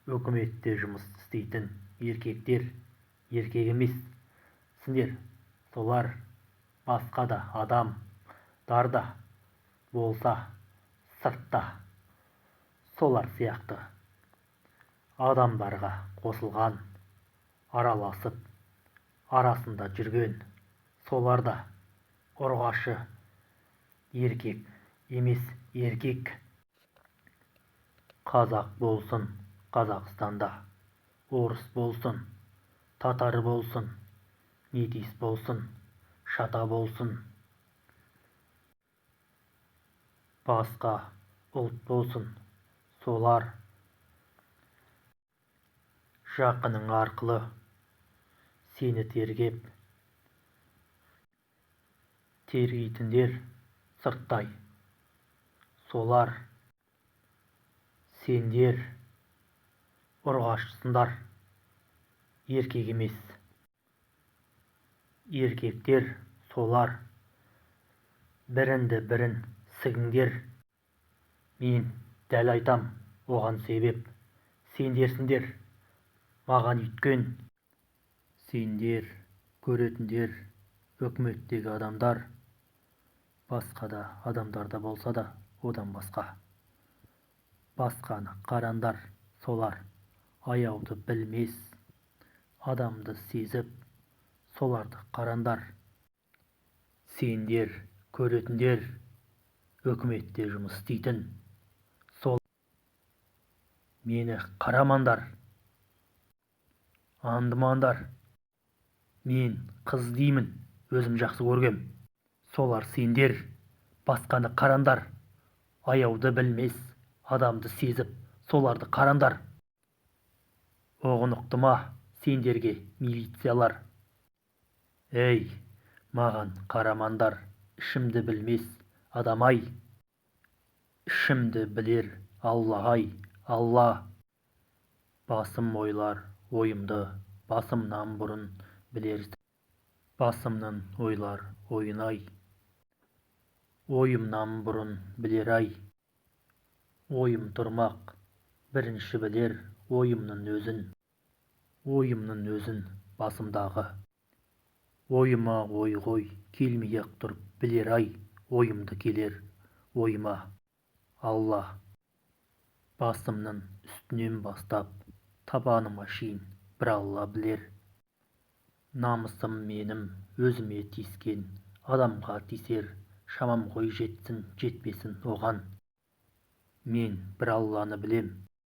Өкіметте жұмыс істейтін еркектер еркек емес, сендер солар басқа да адамдар болса сыртта солар сияқты адамдарға қосылған, араласып арасында жүрген солар да ұрғашы еркек емес еркек. Қазақ болсын Қазақстанда, орыс болсын, татар болсын, метис болсын, шата болсын, басқа ұлт болсын, солар жақының арқылы сені тергейтіндер сырттай, солар сендер ұрғашысыңдар, еркек емес. Еркектер солар бірінді бірін сігіңдер. Мен дәл айтам, оған себеп сендерсіңдер. Маған үйткен сендер көретіндер өкіметтегі адамдар, басқа да адамдарда болса да одан басқаны қарандар. Солар аяуды білмес, адамды сезіп, соларды қарандар. Сендер көретіндер өкіметте жұмыс істейтін, сол мені қарамандар, андымандар. Мен қыз деймін, өзім жақсы көргем. Солар сендер басқаны қарандар. Аяуды білмес, адамды сезіп, соларды қарандар. Оғынықты ма сендерге милициялар? Ей, маған қарамандар, ішімді білмес адам-ай. Ішімді білер Алла-ай, Алла. Басым ойлар ойымды, басымнан бұрын білерсің. Басымның ойлар ойын-ай, ойымнан бұрын білер-ай. Ойым тұрмақ, бірінші білер ойымның өзін басымдағы. Ойыма ой келмей-ақ тұрып білер-ай, ойымды келер ойыма Алла. Басымның үстінен бастап табаныма шейін бір Алла білер. Намысым менің өзіме тиіскен адамға тиісер шамам ғой, жетсін жетпесін оған. Мен бір Алланы білем.